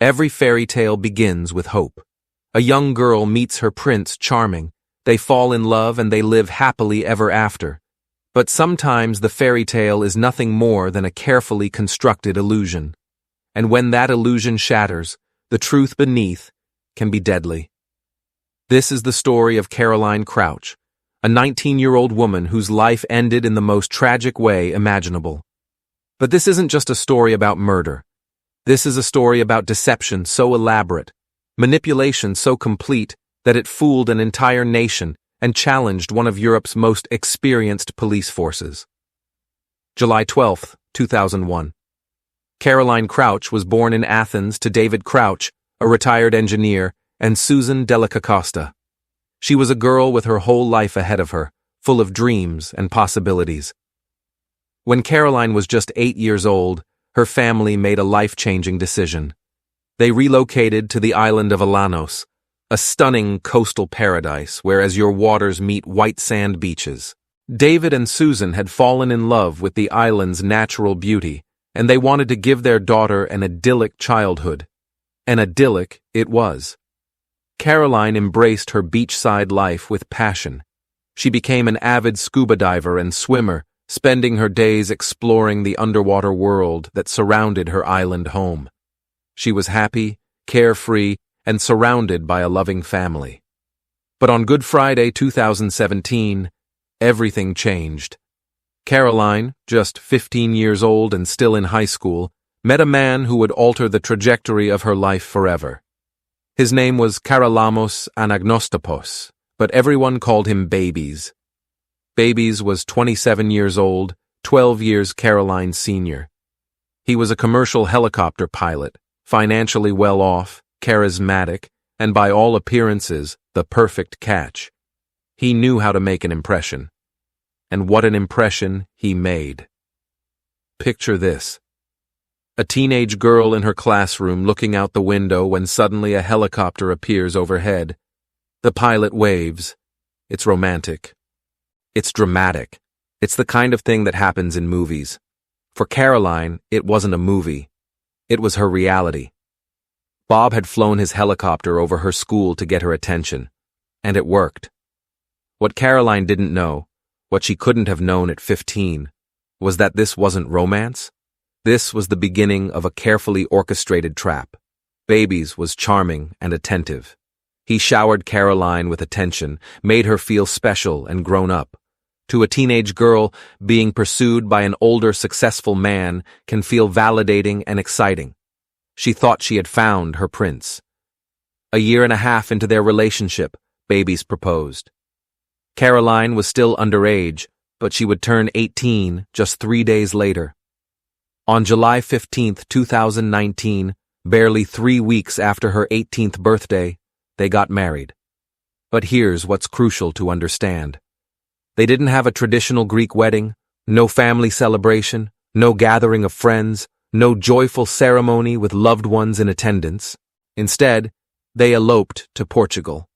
Every fairy tale begins with hope. A young girl meets her prince charming. They fall in love and they live happily ever after. But sometimes the fairy tale is nothing more than a carefully constructed illusion. And when that illusion shatters, the truth beneath can be deadly. This is the story of Caroline Crouch, a 19-year-old woman whose life ended in the most tragic way imaginable. But this isn't just a story about murder. This is a story about deception so elaborate, manipulation so complete that it fooled an entire nation and challenged one of Europe's most experienced police forces. July 12, 2001. Caroline Crouch was born in Athens to David Crouch, a retired engineer, and Susan Delicacosta. She was a girl with her whole life ahead of her, full of dreams and possibilities. When Caroline was just 8 years old, her family made a life-changing decision. They relocated to the island of Elanos, a stunning coastal paradise where as your waters meet white sand beaches. David and Susan had fallen in love with the island's natural beauty, and they wanted to give their daughter an idyllic childhood. And idyllic it was. Caroline embraced her beachside life with passion. She became an avid scuba diver and swimmer, spending her days exploring the underwater world that surrounded her island home. She was happy, carefree, and surrounded by a loving family. But on Good Friday 2017, everything changed. Caroline, just 15 years old and still in high school, met a man who would alter the trajectory of her life forever. His name was Babis Anagnostopoulos, but everyone called him Babis. Babis was 27 years old, 12 years Caroline's senior. He was a commercial helicopter pilot, financially well off, charismatic, and by all appearances, the perfect catch. He knew how to make an impression. And what an impression he made. Picture this. A teenage girl in her classroom looking out the window when suddenly a helicopter appears overhead. The pilot waves. It's romantic. It's dramatic. It's the kind of thing that happens in movies. For Caroline, it wasn't a movie. It was her reality. Bob had flown his helicopter over her school to get her attention. And it worked. What Caroline didn't know, what she couldn't have known at 15, was that this wasn't romance. This was the beginning of a carefully orchestrated trap. Babis was charming and attentive. He showered Caroline with attention, made her feel special and grown up. To a teenage girl, being pursued by an older, successful man can feel validating and exciting. She thought she had found her prince. A year and a half into their relationship, Babis proposed. Caroline was still underage, but she would turn 18 just 3 days later. On July 15, 2019, barely 3 weeks after her 18th birthday, they got married. But here's what's crucial to understand. They didn't have a traditional Greek wedding, no family celebration, no gathering of friends, no joyful ceremony with loved ones in attendance. Instead, they eloped to Portugal.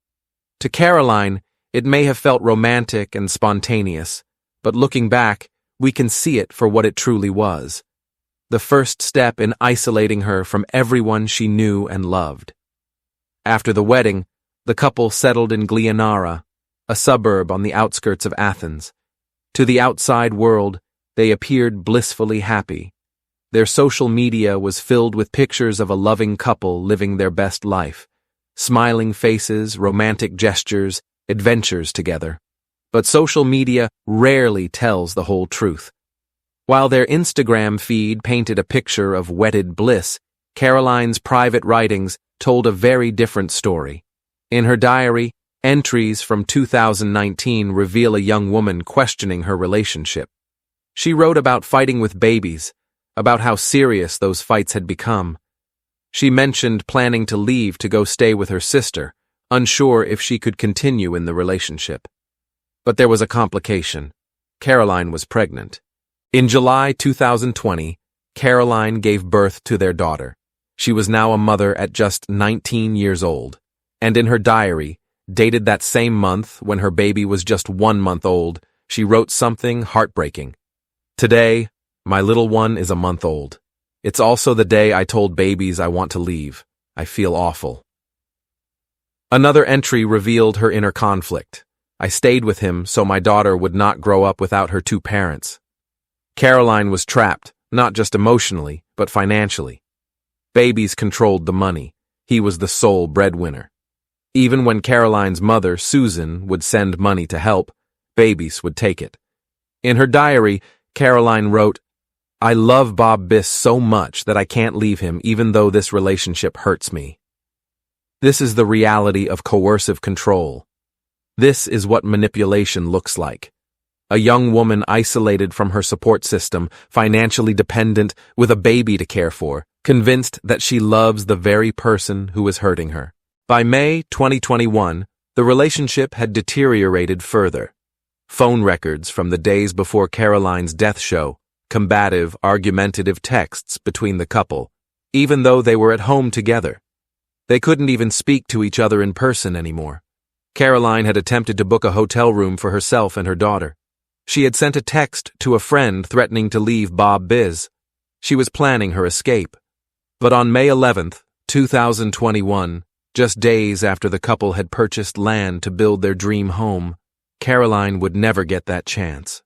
To Caroline, it may have felt romantic and spontaneous, but looking back, we can see it for what it truly was. The first step in isolating her from everyone she knew and loved. After the wedding, the couple settled in Glianara, a suburb on the outskirts of Athens. To the outside world, they appeared blissfully happy. Their social media was filled with pictures of a loving couple living their best life. Smiling faces, romantic gestures, adventures together. But social media rarely tells the whole truth. While their Instagram feed painted a picture of wedded bliss, Caroline's private writings told a very different story. In her diary, entries from 2019 reveal a young woman questioning her relationship. She wrote about fighting with Babis, about how serious those fights had become. She mentioned planning to leave to go stay with her sister, unsure if she could continue in the relationship. But there was a complication. Caroline was pregnant. In July 2020, Caroline gave birth to their daughter. She was now a mother at just 19 years old, and in her diary, dated that same month when her baby was just 1 month old, she wrote something heartbreaking. Today, my little one is a month old. It's also the day I told Babis I want to leave. I feel awful. Another entry revealed her inner conflict. I stayed with him so my daughter would not grow up without her two parents. Caroline was trapped, not just emotionally, but financially. Babis controlled the money. He was the sole breadwinner. Even when Caroline's mother, Susan, would send money to help, Babis would take it. In her diary, Caroline wrote, "I love Bob Biss so much that I can't leave him even though this relationship hurts me." This is the reality of coercive control. This is what manipulation looks like. A young woman isolated from her support system, financially dependent, with a baby to care for, convinced that she loves the very person who is hurting her. By May 2021, the relationship had deteriorated further. Phone records from the days before Caroline's death show combative, argumentative texts between the couple, even though they were at home together. They couldn't even speak to each other in person anymore. Caroline had attempted to book a hotel room for herself and her daughter. She had sent a text to a friend threatening to leave Bob Biz. She was planning her escape. But on May 11th, 2021, just days after the couple had purchased land to build their dream home, Caroline would never get that chance.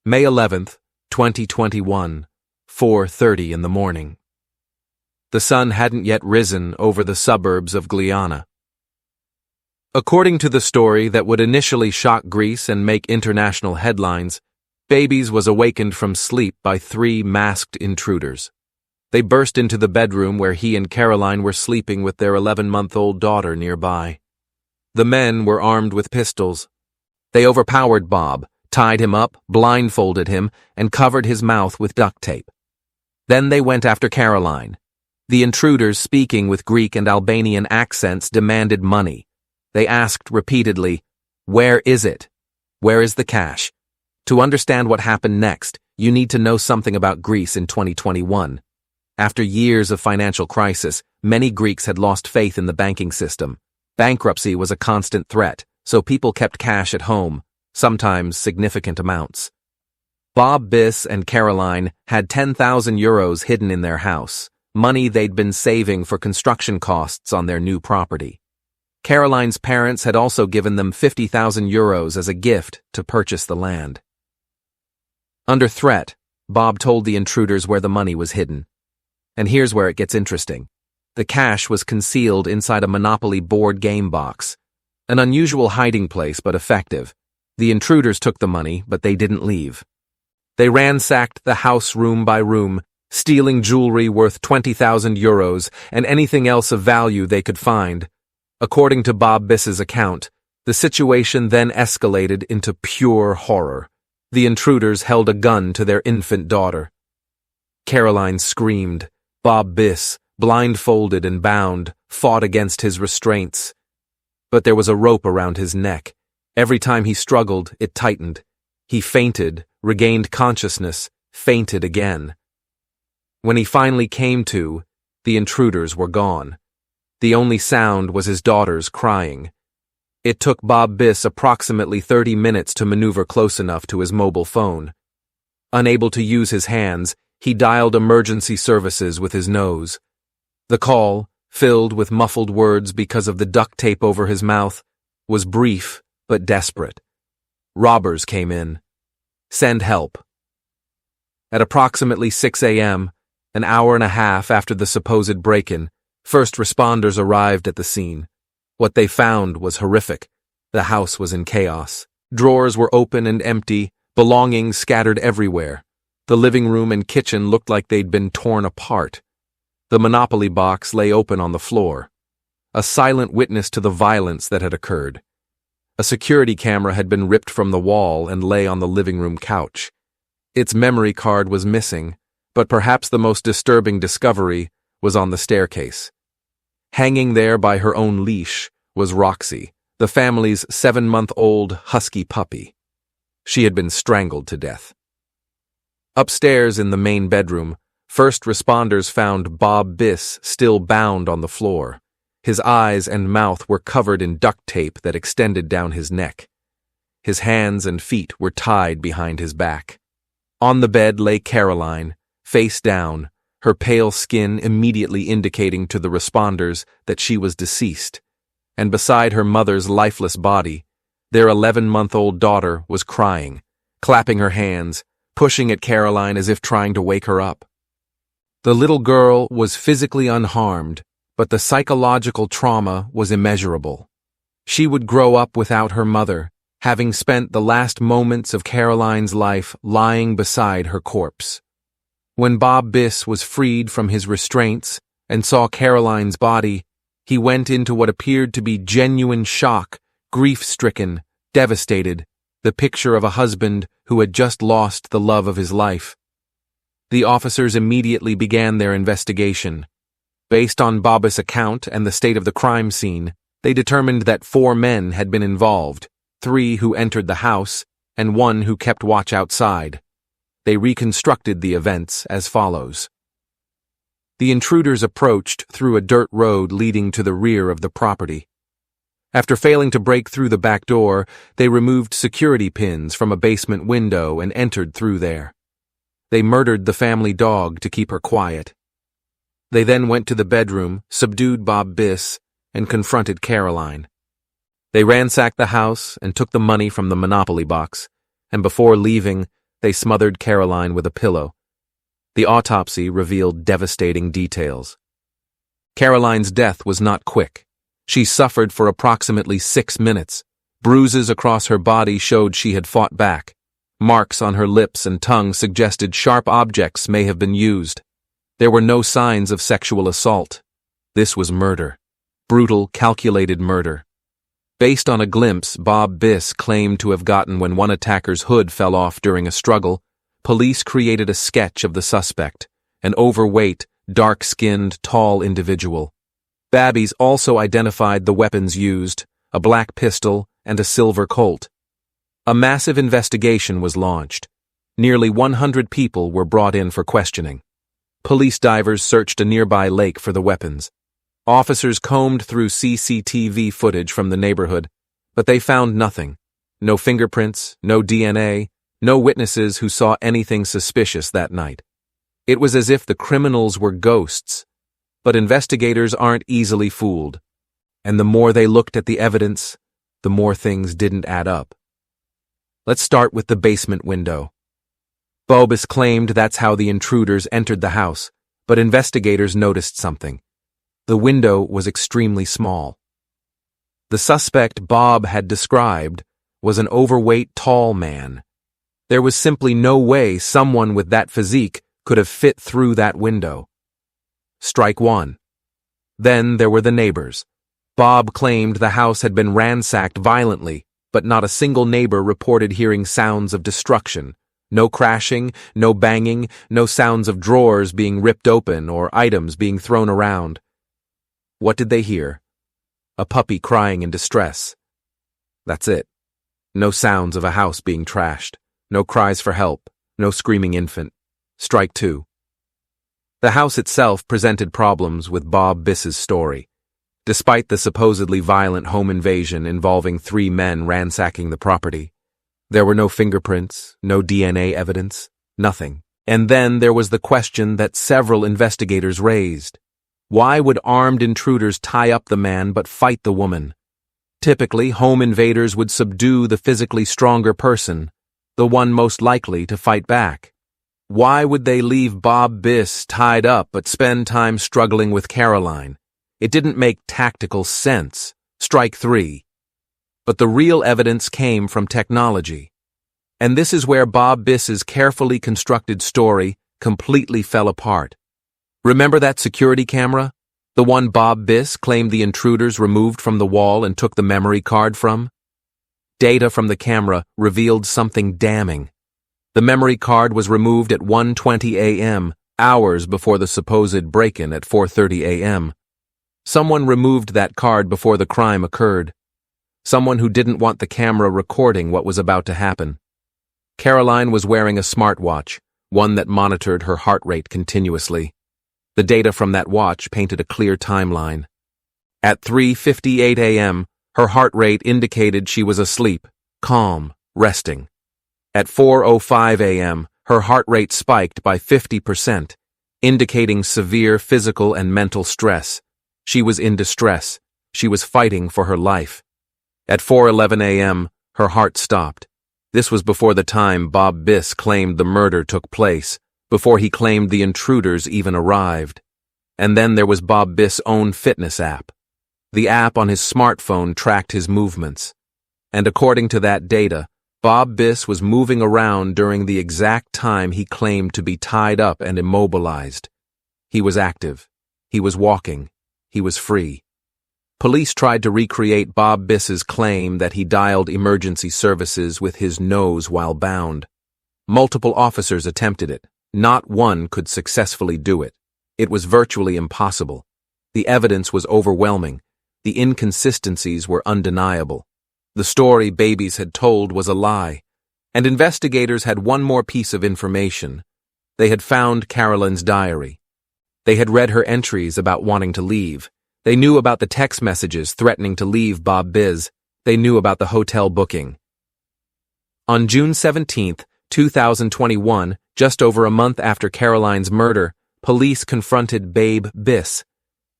May 11th, 2021, 4:30 in the morning. The sun hadn't yet risen over the suburbs of Gliana. According to the story that would initially shock Greece and make international headlines, Babis was awakened from sleep by 3 masked intruders. They burst into the bedroom where he and Caroline were sleeping with their 11-month-old daughter nearby. The men were armed with pistols. They overpowered Bob, tied him up, blindfolded him, and covered his mouth with duct tape. Then they went after Caroline. The intruders, speaking with Greek and Albanian accents, demanded money. They asked repeatedly, "Where is it? Where is the cash?" To understand what happened next, you need to know something about Greece in 2021. After years of financial crisis, many Greeks had lost faith in the banking system. Bankruptcy was a constant threat, so people kept cash at home, sometimes significant amounts. Bob Biss and Caroline had 10,000 euros hidden in their house, money they'd been saving for construction costs on their new property. Caroline's parents had also given them 50,000 euros as a gift to purchase the land. Under threat, Bob told the intruders where the money was hidden. And here's where it gets interesting. The cash was concealed inside a Monopoly board game box. An unusual hiding place, but effective. The intruders took the money, but they didn't leave. They ransacked the house room by room, stealing jewelry worth 20,000 euros and anything else of value they could find. According to Bob Biss's account, the situation then escalated into pure horror. The intruders held a gun to their infant daughter. Caroline screamed. Bob Biss, blindfolded and bound, fought against his restraints. But there was a rope around his neck. Every time he struggled, it tightened. He fainted, regained consciousness, fainted again. When he finally came to, the intruders were gone. The only sound was his daughter's crying. It took Bob Biss approximately 30 minutes to maneuver close enough to his mobile phone. Unable to use his hands, he dialed emergency services with his nose. The call, filled with muffled words because of the duct tape over his mouth, was brief but desperate. Robbers came in. Send help. At approximately 6 a.m., an hour and a half after the supposed break-in, first responders arrived at the scene. What they found was horrific. The house was in chaos. Drawers were open and empty, belongings scattered everywhere. The living room and kitchen looked like they'd been torn apart. The Monopoly box lay open on the floor, a silent witness to the violence that had occurred. A security camera had been ripped from the wall and lay on the living room couch. Its memory card was missing, but perhaps the most disturbing discovery was on the staircase. Hanging there by her own leash was Roxy, the family's 7-month-old husky puppy. She had been strangled to death. Upstairs in the main bedroom, first responders found Bob Biss still bound on the floor. His eyes and mouth were covered in duct tape that extended down his neck. His hands and feet were tied behind his back. On the bed lay Caroline, face down, her pale skin immediately indicating to the responders that she was deceased, and beside her mother's lifeless body, their 11-month-old daughter was crying, clapping her hands, pushing at Caroline as if trying to wake her up. The little girl was physically unharmed, but the psychological trauma was immeasurable. She would grow up without her mother, having spent the last moments of Caroline's life lying beside her corpse. When Bob Biss was freed from his restraints and saw Caroline's body, he went into what appeared to be genuine shock, grief-stricken, devastated, the picture of a husband who had just lost the love of his life. The officers immediately began their investigation. Based on Babis' account and the state of the crime scene, they determined that 4 men had been involved, 3 who entered the house, and 1 who kept watch outside. They reconstructed the events as follows. The intruders approached through a dirt road leading to the rear of the property. After failing to break through the back door, they removed security pins from a basement window and entered through there. They murdered the family dog to keep her quiet. They then went to the bedroom, subdued Bob Biss, and confronted Caroline. They ransacked the house and took the money from the Monopoly box, and before leaving, they smothered Caroline with a pillow. The autopsy revealed devastating details. Caroline's death was not quick. She suffered for approximately 6 minutes. Bruises across her body showed she had fought back. Marks on her lips and tongue suggested sharp objects may have been used. There were no signs of sexual assault. This was murder. Brutal, calculated murder. Based on a glimpse Bob Biss claimed to have gotten when one attacker's hood fell off during a struggle, police created a sketch of the suspect, an overweight, dark-skinned, tall individual. Babis also identified the weapons used, a black pistol and a silver Colt. A massive investigation was launched. Nearly 100 people were brought in for questioning. Police divers searched a nearby lake for the weapons. Officers combed through CCTV footage from the neighborhood, but they found nothing. No fingerprints, no DNA, no witnesses who saw anything suspicious that night. It was as if the criminals were ghosts, but investigators aren't easily fooled. And the more they looked at the evidence, the more things didn't add up. Let's start with the basement window. Babis claimed that's how the intruders entered the house, but investigators noticed something. The window was extremely small. The suspect Bob had described was an overweight, tall man. There was simply no way someone with that physique could have fit through that window. Strike 1. Then there were the neighbors. Bob claimed the house had been ransacked violently, but not a single neighbor reported hearing sounds of destruction. No crashing, no banging, no sounds of drawers being ripped open or items being thrown around. What did they hear? A puppy crying in distress. That's it. No sounds of a house being trashed. No cries for help. No screaming infant. Strike 2. The house itself presented problems with Bob Biss's story. Despite the supposedly violent home invasion involving 3 men ransacking the property, there were no fingerprints, no DNA evidence, nothing. And then there was the question that several investigators raised. Why would armed intruders tie up the man but fight the woman? Typically, home invaders would subdue the physically stronger person, the one most likely to fight back. Why would they leave Bob Biss tied up but spend time struggling with Caroline? It didn't make tactical sense. Strike 3. But the real evidence came from technology. And this is where Bob Biss's carefully constructed story completely fell apart. Remember that security camera? The one Bob Biss claimed the intruders removed from the wall and took the memory card from? Data from the camera revealed something damning. The memory card was removed at 1:20 a.m., hours before the supposed break-in at 4:30 a.m. Someone removed that card before the crime occurred. Someone who didn't want the camera recording what was about to happen. Caroline was wearing a smartwatch, one that monitored her heart rate continuously. The data from that watch painted a clear timeline. At 3:58 a.m., her heart rate indicated she was asleep, calm, resting. At 4:05 a.m., her heart rate spiked by 50%. indicating severe physical and mental stress. She was in distress. She was fighting for her life. At 4:11 a.m., her heart stopped. This was before the time Bob Biss claimed the murder took place, before he claimed the intruders even arrived. And then there was Bob Biss' own fitness app. The app on his smartphone tracked his movements. And according to that data, Bob Biss was moving around during the exact time he claimed to be tied up and immobilized. He was active. He was walking. He was free. Police tried to recreate Bob Biss's claim that he dialed emergency services with his nose while bound. Multiple officers attempted it. Not one could successfully do it. It was virtually impossible. The evidence was overwhelming. The inconsistencies were undeniable. The story Babis had told was a lie. And investigators had one more piece of information. They had found Caroline's diary. They had read her entries about wanting to leave. They knew about the text messages threatening to leave Bob Biss. They knew about the hotel booking. On June 17, 2021, just over a month after Caroline's murder, police confronted Babe Biss.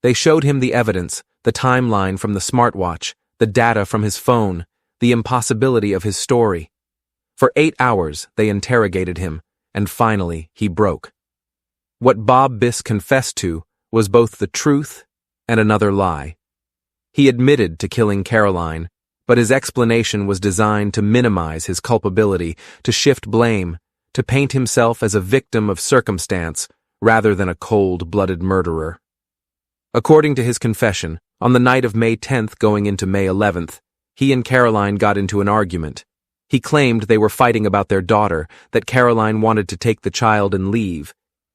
They showed him the evidence, the timeline from the smartwatch, the data from his phone, the impossibility of his story. For 8 hours, they interrogated him, and finally, he broke. What Bob Biss confessed to was both the truth and another lie. He admitted to killing Caroline, but his explanation was designed to minimize his culpability, to shift blame, to paint himself as a victim of circumstance rather than a cold-blooded murderer. According to his confession, on the night of May 10th going into May 11th, he and Caroline got into an argument. He claimed they were fighting about their daughter, that Caroline wanted to take the child and leave.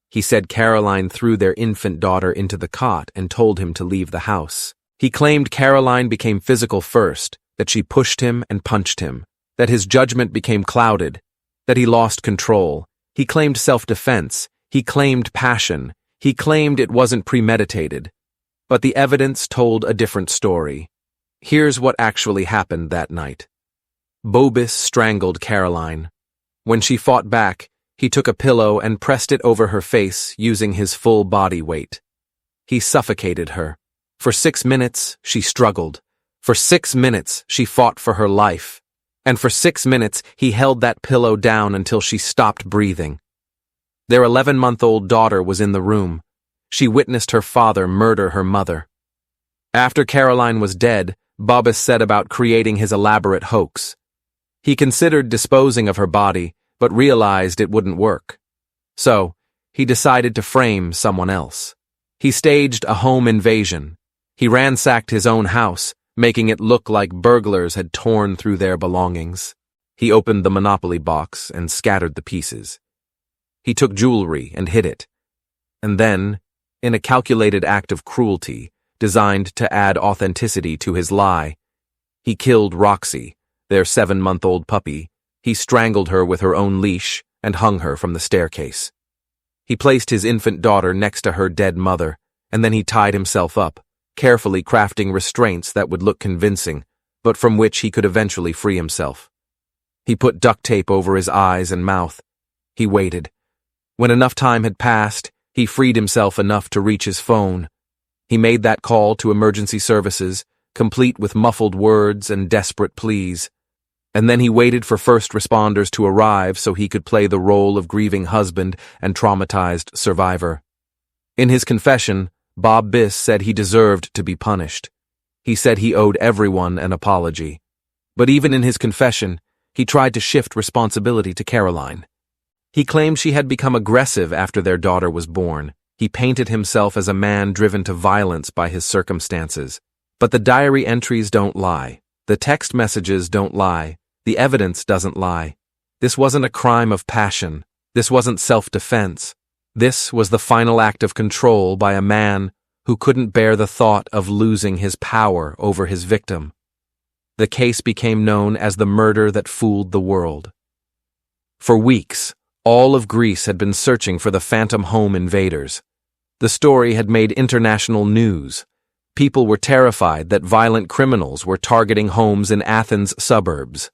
He said Caroline threw their infant daughter into the cot and told him to leave the house. He claimed Caroline became physical first, that she pushed him and punched him, that his judgment became clouded, that he lost control. He claimed self-defense. He claimed passion. He claimed it wasn't premeditated. But the evidence told a different story. Here's what actually happened that night. Babis strangled Caroline. When she fought back, he took a pillow and pressed it over her face using his full body weight. He suffocated her. For 6 minutes, she struggled. For 6 minutes, she fought for her life. And for 6 minutes, he held that pillow down until she stopped breathing. Their 11-month-old daughter was in the room. She witnessed her father murder her mother. After Caroline was dead, Babis set about creating his elaborate hoax. He considered disposing of her body, but realized it wouldn't work. So, he decided to frame someone else. He staged a home invasion. He ransacked his own house, making it look like burglars had torn through their belongings. He opened the Monopoly box and scattered the pieces. He took jewelry and hid it. And then, in a calculated act of cruelty, designed to add authenticity to his lie, he killed Roxy, their 7-month-old puppy. He strangled her with her own leash and hung her from the staircase. He placed his infant daughter next to her dead mother, and then he tied himself up, carefully crafting restraints that would look convincing, but from which he could eventually free himself. He put duct tape over his eyes and mouth. He waited. When enough time had passed, he freed himself enough to reach his phone. He made that call to emergency services, complete with muffled words and desperate pleas. And then he waited for first responders to arrive so he could play the role of grieving husband and traumatized survivor. In his confession, Bob Biss said he deserved to be punished. He said he owed everyone an apology. But even in his confession, he tried to shift responsibility to Caroline. He claimed she had become aggressive after their daughter was born. He painted himself as a man driven to violence by his circumstances. But the diary entries don't lie. The text messages don't lie. The evidence doesn't lie. This wasn't a crime of passion. This wasn't self-defense. This was the final act of control by a man who couldn't bear the thought of losing his power over his victim. The case became known as the murder that fooled the world. For weeks, all of Greece had been searching for the phantom home invaders. The story had made international news. People were terrified that violent criminals were targeting homes in Athens' suburbs.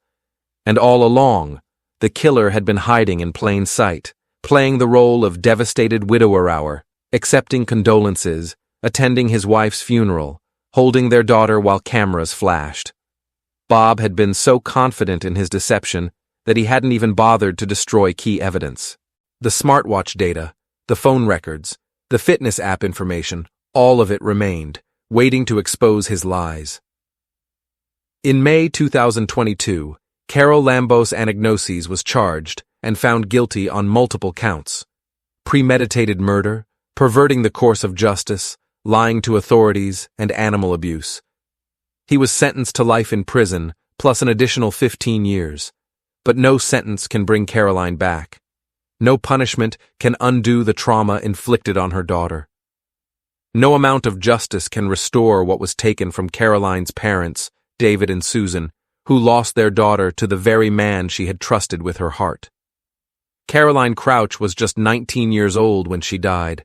And all along, the killer had been hiding in plain sight, playing the role of devastated widower-hour, accepting condolences, attending his wife's funeral, holding their daughter while cameras flashed. Bob had been so confident in his deception that he hadn't even bothered to destroy key evidence. The smartwatch data, the phone records, the fitness app information, all of it remained, waiting to expose his lies. In May 2022, Babis Anagnostopoulos was charged and found guilty on multiple counts: premeditated murder, perverting the course of justice, lying to authorities, and animal abuse. He was sentenced to life in prison, plus an additional 15 years. But no sentence can bring Caroline back. No punishment can undo the trauma inflicted on her daughter. No amount of justice can restore what was taken from Caroline's parents, David and Susan, who lost their daughter to the very man she had trusted with her heart. Caroline Crouch was just 19 years old when she died.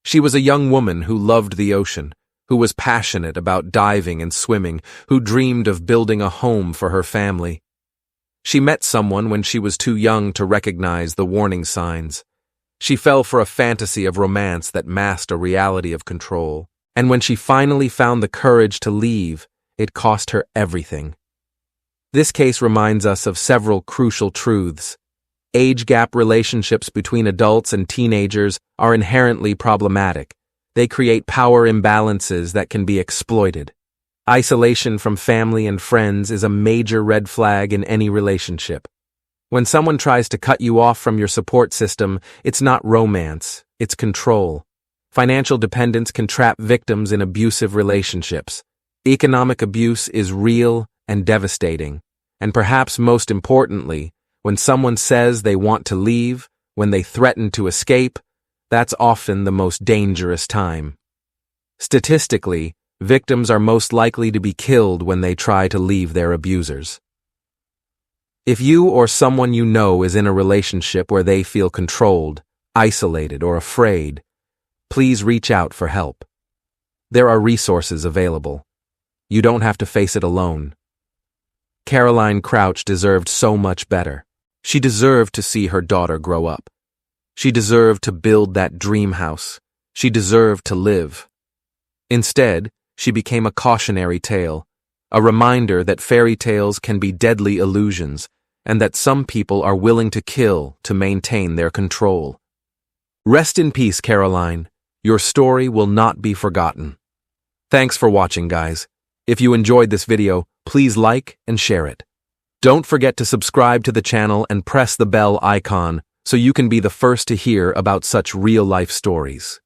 She was a young woman who loved the ocean, who was passionate about diving and swimming, who dreamed of building a home for her family. She met someone when she was too young to recognize the warning signs. She fell for a fantasy of romance that masked a reality of control. And when she finally found the courage to leave, it cost her everything. This case reminds us of several crucial truths. Age gap relationships between adults and teenagers are inherently problematic. They create power imbalances that can be exploited. Isolation from family and friends is a major red flag in any relationship. When someone tries to cut you off from your support system, it's not romance, it's control. Financial dependence can trap victims in abusive relationships. Economic abuse is real and devastating. And perhaps most importantly, when someone says they want to leave, when they threaten to escape, that's often the most dangerous time. Statistically, victims are most likely to be killed when they try to leave their abusers. If you or someone you know is in a relationship where they feel controlled, isolated, or afraid, please reach out for help. There are resources available. You don't have to face it alone. Caroline Crouch deserved so much better. She deserved to see her daughter grow up. She deserved to build that dream house. She deserved to live. Instead, she became a cautionary tale, a reminder that fairy tales can be deadly illusions, and that some people are willing to kill to maintain their control. Rest in peace, Caroline. Your story will not be forgotten. Thanks for watching, guys. If you enjoyed this video, please like and share it. Don't forget to subscribe to the channel and press the bell icon so you can be the first to hear about such real-life stories.